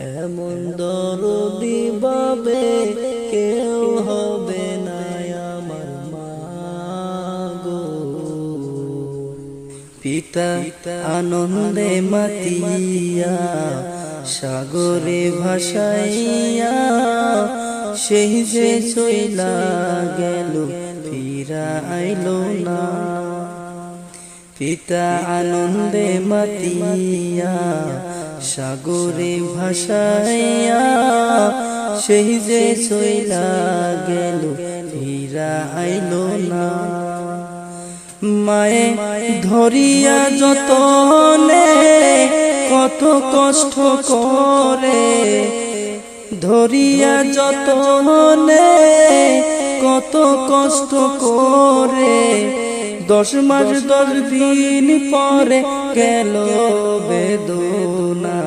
এমন দরদি বাবে কেউ হবে না আমার মা গো। পিতা আনন্দে মাতিয়া সাগরে ভাসাইয়া, সেই যে চইলা গেল ফিরা আইলো না। পিতা আনন্দে মাতিয়া সাগরে ভাসাইয়া, সেই যে চইলা গেল ফিরা আইলো না। মায়ে ধরিয়া যতনে কত কষ্ট করে, ধরিয়া যতনে কত কষ্ট করে, 10 মাস 10 দিন পরে গেল বেদনা।